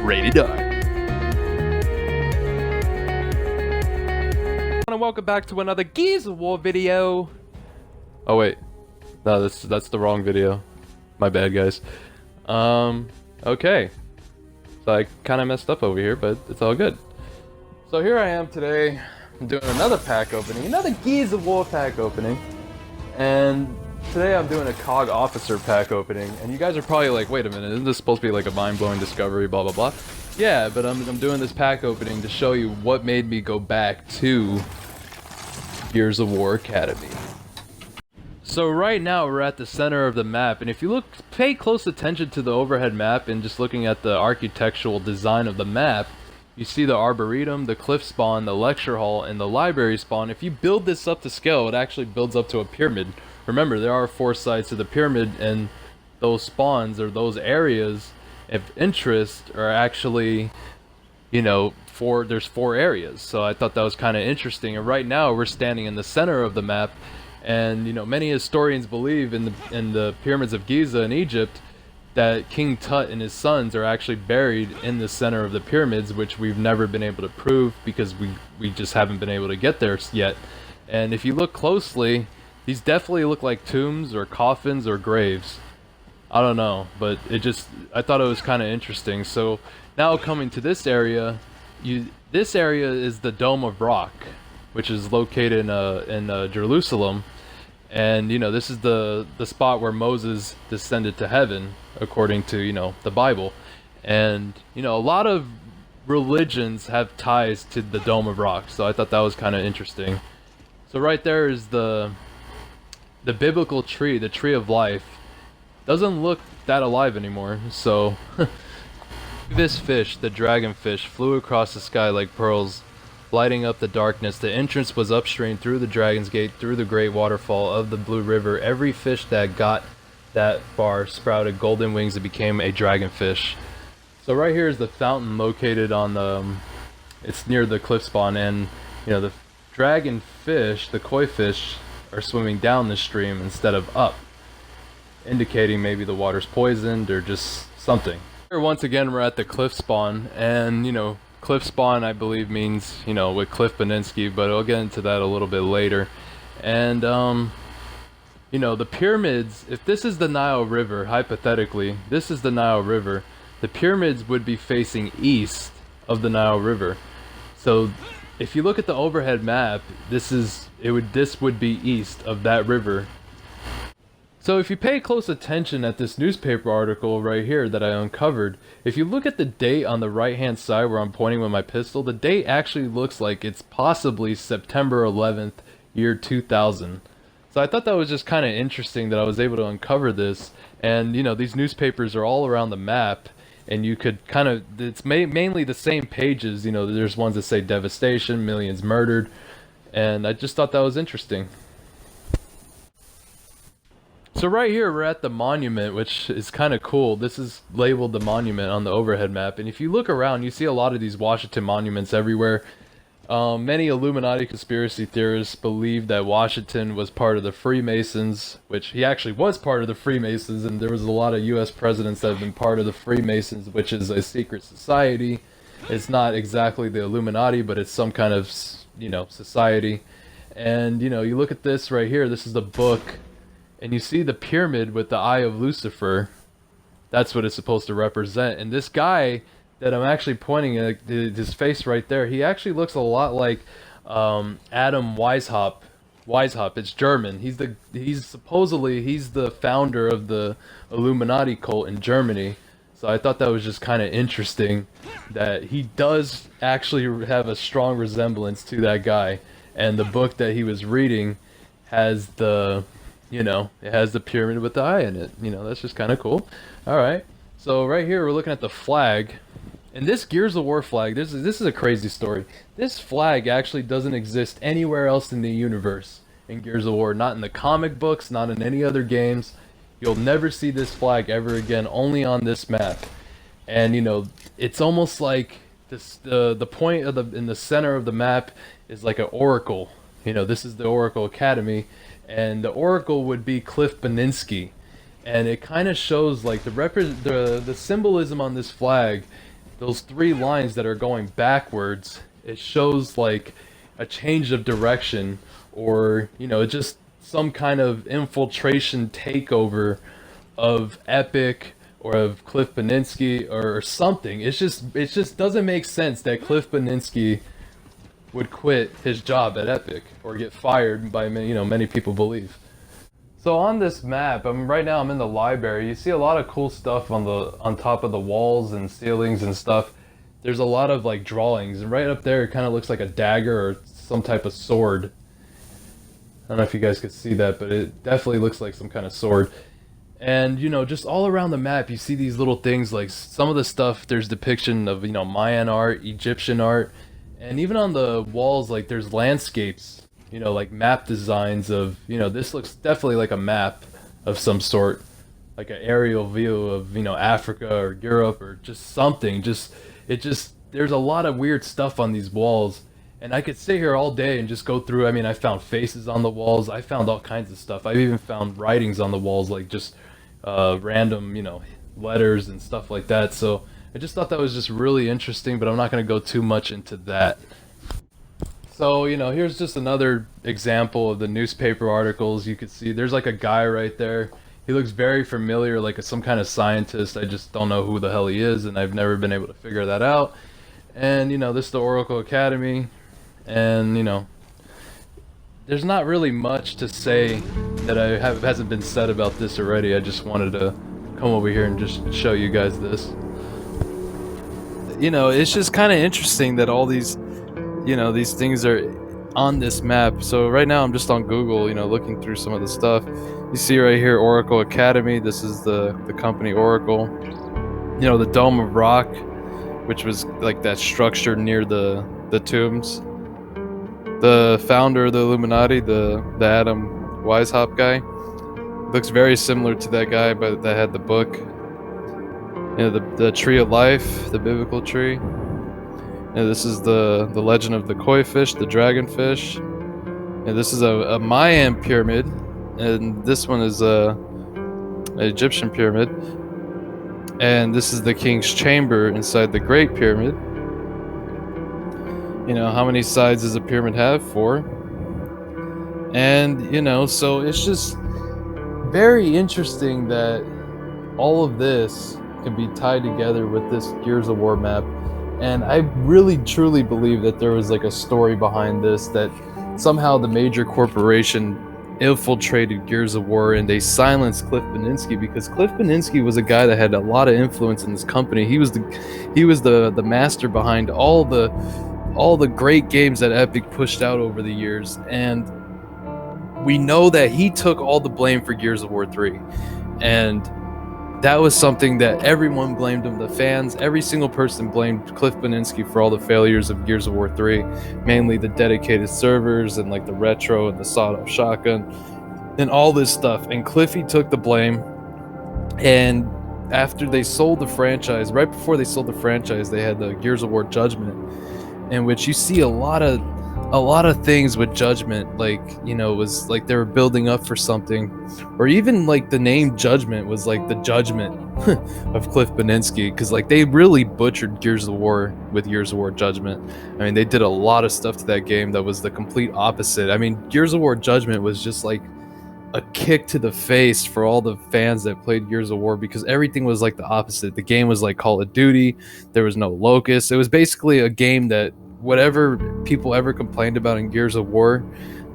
Rated R. And welcome back to another Gears of War video. Oh wait, no, that's the wrong video. My bad, guys. Okay. So I kind of messed up over here, but it's all good. So here I am today, I'm doing another pack opening, another Gears of War pack opening, and today I'm doing a COG Officer pack opening. And you guys are probably like, wait a minute, isn't this supposed to be like a mind-blowing discovery, blah blah blah? Yeah, but I'm doing this pack opening to show you what made me go back to Gears of War Academy. So right now we're at the center of the map, and if you pay close attention to the overhead map and just looking at the architectural design of the map, you see the Arboretum, the Cliff Spawn, the Lecture Hall, and the Library Spawn. If you build this up to scale, it actually builds up to a pyramid. Remember, there are 4 sides to the pyramid, and those spawns, or those areas of interest, are actually, you know, there's 4 areas. So I thought that was kind of interesting, and right now we're standing in the center of the map. And you know, many historians believe in the pyramids of Giza in Egypt that King Tut and his sons are actually buried in the center of the pyramids, which we've never been able to prove because we just haven't been able to get there yet. And if you look closely, these definitely look like tombs or coffins or graves. I don't know, but I thought it was kind of interesting. So now coming to this area, this area is the Dome of Rock, which is located in Jerusalem. And you know, this is the spot where Moses descended to heaven, according to, you know, the Bible. And you know, a lot of religions have ties to the Dome of Rock, so I thought that was kind of interesting. So right there is the biblical tree, the tree of life. Doesn't look that alive anymore. So this fish, the dragonfish, flew across the sky like pearls, lighting up the darkness. The entrance was upstream through the Dragon's Gate, through the great waterfall of the Blue River. Every fish that got that far sprouted golden wings and became a dragonfish. So right here is the fountain located on the, it's near the cliff spawn, and you know, the dragonfish, the koi fish, are swimming down the stream instead of up, indicating maybe the water's poisoned or just something. Here once again we're at the cliff spawn, and you know, Cliff Spawn, I believe, means, you know, with Cliff Beninsky, but I'll get into that a little bit later. And, you know, the pyramids, if this is the Nile River, hypothetically, this is the Nile River, the pyramids would be facing east of the Nile River. So, if you look at the overhead map, this would be east of that river. So if you pay close attention at this newspaper article right here that I uncovered, if you look at the date on the right hand side where I'm pointing with my pistol, the date actually looks like it's possibly September 11th, year 2000. So I thought that was just kind of interesting that I was able to uncover this. And you know, these newspapers are all around the map, and you could kind of, it's mainly the same pages. You know, there's ones that say devastation, millions murdered, and I just thought that was interesting. So right here we're at the monument, which is kind of cool. This is labeled the monument on the overhead map, and if you look around, you see a lot of these Washington monuments everywhere. Many Illuminati conspiracy theorists believe that Washington was part of the Freemasons, which he actually was part of the Freemasons, and there was a lot of US presidents that have been part of the Freemasons, which is a secret society. It's not exactly the Illuminati, but it's some kind of, you know, society. And you know, you look at this right here, this is the book, and you see the pyramid with the Eye of Lucifer. That's what it's supposed to represent. And this guy that I'm actually pointing at, his face right there, he actually looks a lot like Adam Weishaupt. It's German. He's supposedly the founder of the Illuminati cult in Germany. So I thought that was just kind of interesting that he does actually have a strong resemblance to that guy. And the book that he was reading has the, you know, it has the pyramid with the eye in it. You know, that's just kind of cool. Alright, so right here we're looking at the flag. And this Gears of War flag, this is a crazy story. This flag actually doesn't exist anywhere else in the universe in Gears of War. Not in the comic books, not in any other games. You'll never see this flag ever again, only on this map. And you know, it's almost like this, the point of in the center of the map is like an oracle. You know, this is the Oracle Academy, and the Oracle would be Cliff Beninsky, and it kind of shows like the symbolism on this flag those three lines that are going backwards, it shows like a change of direction, or just some kind of infiltration takeover of Epic or of Cliff Beninsky or something. It just doesn't make sense that Cliff Beninsky would quit his job at Epic or get fired by many people believe. So on this map, right now I'm in the library. You see a lot of cool stuff on top of the walls and ceilings and stuff. There's a lot of like drawings, and right up there it kind of looks like a dagger or some type of sword. I don't know if you guys could see that, but it definitely looks like some kind of sword. And just all around the map you see these little things, like some of the stuff there's depiction of Mayan art, Egyptian art, and even on the walls like there's landscapes, like map designs of, this looks definitely like a map of some sort, like an aerial view of, Africa or Europe or just something. There's a lot of weird stuff on these walls. And I could sit here all day and just go through. I mean, I found faces on the walls. I found all kinds of stuff. I even found writings on the walls, like just random, letters and stuff like that. So I just thought that was just really interesting, but I'm not going to go too much into that. So, here's just another example of the newspaper articles. You could see there's like a guy right there. He looks very familiar, like some kind of scientist. I just don't know who the hell he is, and I've never been able to figure that out. And, this is the Oracle Academy. And, there's not really much to say that hasn't been said about this already. I just wanted to come over here and just show you guys this. It's just kind of interesting that all these these things are on this map. So right now I'm just on Google, looking through some of the stuff. You see right here, Oracle Academy. This is the company Oracle. The Dome of Rock, which was like that structure near the tombs. The founder of the Illuminati, the Adam Weishaupt guy, looks very similar to that guy, but that had the book. The Tree of Life, the biblical tree. This is the legend of the koi fish, the dragonfish. And this is a Mayan pyramid, and this one is an Egyptian pyramid. And this is the king's chamber inside the Great Pyramid. How many sides does a pyramid have? 4. And so it's just very interesting that all of this can be tied together with this Gears of War map. And I really truly believe that there was like a story behind this, that somehow the major corporation infiltrated Gears of War and they silenced Cliff Beninsky, because Cliff Beninsky was a guy that had a lot of influence in this company. He was the master behind all the great games that Epic pushed out over the years, and we know that he took all the blame for Gears of War 3, and that was something that everyone blamed him. The fans, every single person blamed Cliff Beninsky for all the failures of Gears of War 3, mainly the dedicated servers and like the retro and the sawed-off shotgun and all this stuff. And Cliffy took the blame, and after they sold the franchise, right before they sold the franchise, they had the Gears of War Judgment, in which you see a lot of things with Judgment, like it was like they were building up for something, or even like the name Judgment was like the judgment of Cliff Beninsky, because like they really butchered Gears of War with Gears of War Judgment. I mean, they did a lot of stuff to that game that was the complete opposite. I mean, Gears of War Judgment was just like a kick to the face for all the fans that played Gears of War, because everything was like the opposite. The game was like Call of Duty. There was no Locust. It was basically a game that whatever people ever complained about in Gears of War,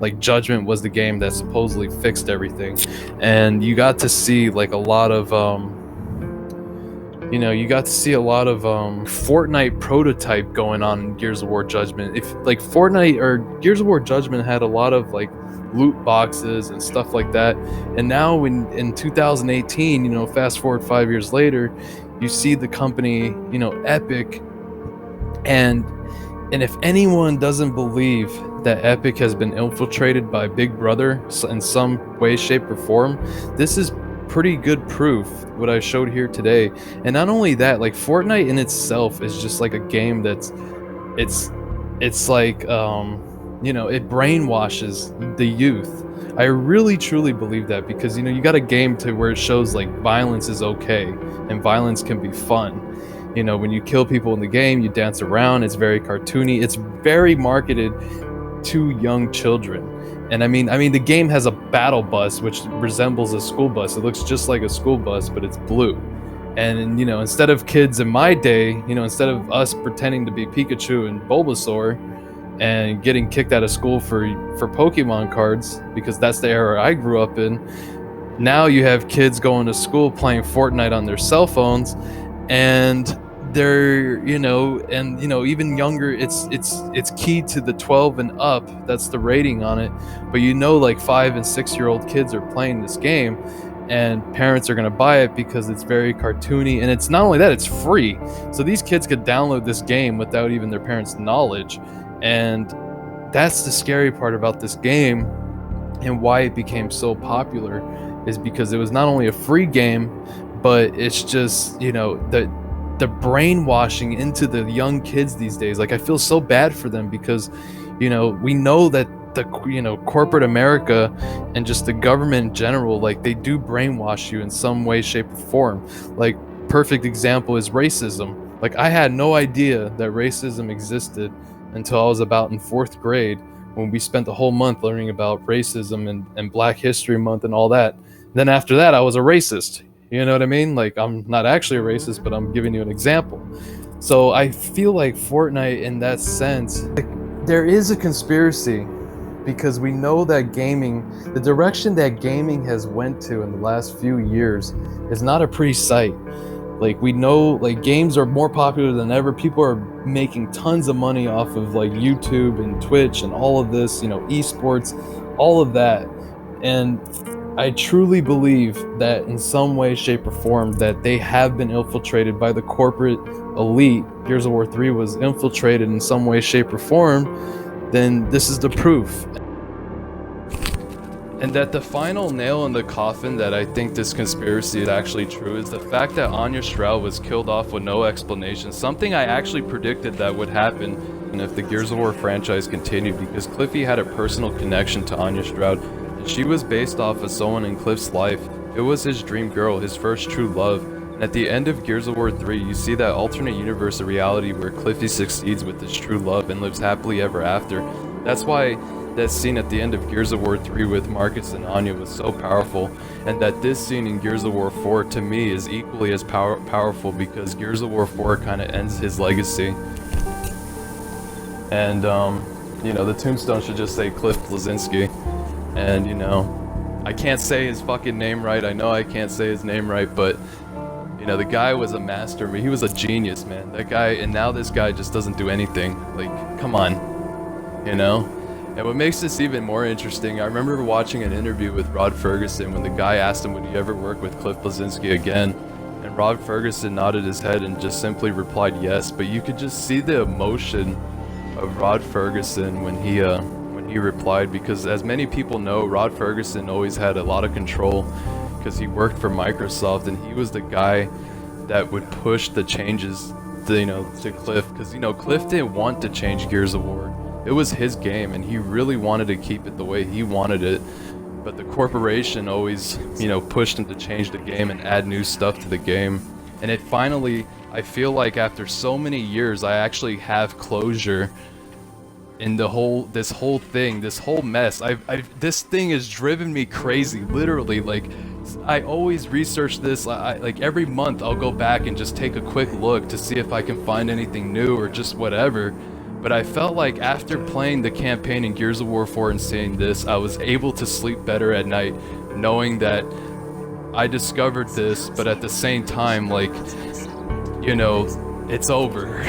like Judgment was the game that supposedly fixed everything. And you got to see like a lot of Fortnite prototype going on in Gears of War Judgment. If like Fortnite or Gears of War Judgment had a lot of like loot boxes and stuff like that, and now in 2018, fast forward 5 years later, you see the company, Epic, and if anyone doesn't believe that Epic has been infiltrated by Big Brother in some way, shape, or form, this is pretty good proof, what I showed here today. And not only that, like Fortnite in itself is just like a game that's it's like it brainwashes the youth. I really truly believe that, because you got a game to where it shows like violence is okay and violence can be fun. You know, when you kill people in the game, you dance around. It's very cartoony. It's very marketed to young children. And I mean, the game has a battle bus which resembles a school bus. It looks just like a school bus, but it's blue. And you know, instead of kids in my day, you know, instead of us pretending to be Pikachu and Bulbasaur and getting kicked out of school for Pokemon cards, because that's the era I grew up in, now you have kids going to school playing Fortnite on their cell phones, and they're, you know, and you know, even younger, it's key to the 12 and up. That's the rating on it. But you know, like 5 and 6 year old kids are playing this game, and parents are going to buy it because it's very cartoony, and it's not only that, it's free. So these kids could download this game without even their parents' knowledge. And that's the scary part about this game, and why it became so popular, is because it was not only a free game, but it's just, you know, the brainwashing into the young kids these days. Like, I feel so bad for them, because, you know, we know that the, you know, corporate America and just the government in general, like, they do brainwash you in some way, shape, or form. Like, perfect example is racism. Like, I had no idea that racism existed until I was about in 4th grade, when we spent the whole month learning about racism and Black History Month and all that. Then after that, I was a racist. You know what I mean? Like, I'm not actually a racist, but I'm giving you an example. So I feel like Fortnite, in that sense, like, there is a conspiracy, because we know that gaming, the direction that gaming has went to in the last few years, is not a pretty sight. Like, we know, like, games are more popular than ever. People are making tons of money off of, like, YouTube and Twitch and all of this, you know, esports, all of that. And I truly believe that in some way, shape, or form, that they have been infiltrated by the corporate elite. Gears of War 3 was infiltrated in some way, shape, or form. Then this is the proof. And that the final nail in the coffin that I think this conspiracy is actually true is the fact that Anya Shroud was killed off with no explanation. Something I actually predicted that would happen and if the Gears of War franchise continued, because Cliffy had a personal connection to Anya Shroud, and she was based off of someone in Cliff's life. It was his dream girl, his first true love. And at the end of Gears of War 3, you see that alternate universe of reality where Cliffy succeeds with his true love and lives happily ever after. That's why that scene at the end of Gears of War 3 with Marcus and Anya was so powerful, and that this scene in Gears of War 4 to me is equally as powerful, because Gears of War 4 kind of ends his legacy. And you know, the tombstone should just say Cliff Bleszinski. And you know, I can't say his fucking name right. I know I can't say his name right, but you know, the guy was a master. I mean, he was a genius, man. That guy, and now this guy just doesn't do anything. Like, come on, you know? And what makes this even more interesting, I remember watching an interview with Rod Ferguson when the guy asked him, would he ever work with Cliff Bleszinski again? And Rod Ferguson nodded his head and just simply replied yes, but you could just see the emotion of Rod Ferguson when he replied, because as many people know, Rod Ferguson always had a lot of control because he worked for Microsoft, and he was the guy that would push the changes to, you know, to Cliff, because, you know, Cliff didn't want to change Gears of War. It was his game, and he really wanted to keep it the way he wanted it, but the corporation always, you know, pushed him to change the game and add new stuff to the game. And it finally, I feel like after so many years, I actually have closure in this whole thing, this whole mess. This thing has driven me crazy, literally. Like, I always research this. Like every month I'll go back and just take a quick look to see if I can find anything new or just whatever. But I felt like after playing the campaign in Gears of War 4 and seeing this, I was able to sleep better at night, knowing that I discovered this, but at the same time, like, you know, it's over.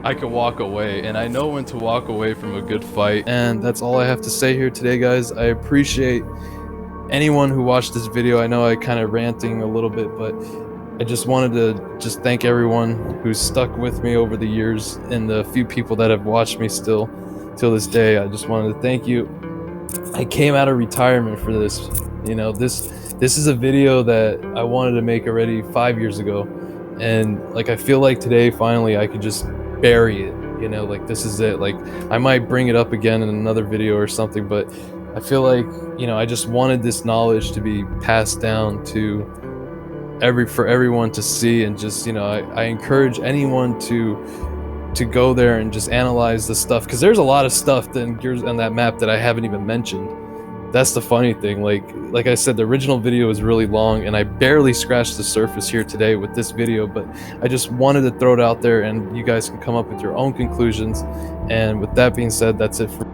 I can walk away, and I know when to walk away from a good fight. And that's all I have to say here today, guys. I appreciate anyone who watched this video. I know I kind of ranting a little bit, but I just wanted to just thank everyone who's stuck with me over the years, and the few people that have watched me still till this day. I just wanted to thank you. I came out of retirement for this. You know, this is a video that I wanted to make already 5 years ago. And like, I feel like today finally I could just bury it, you know, like this is it. Like, I might bring it up again in another video or something, but I feel like, you know, I just wanted this knowledge to be passed down to for everyone to see, and just, you know, I encourage anyone to go there and just analyze the stuff, because there's a lot of stuff on that map that I haven't even mentioned. That's the funny thing. Like I said, the original video is really long, and I barely scratched the surface here today with this video, but I just wanted to throw it out there, and you guys can come up with your own conclusions. And with that being said, that's it for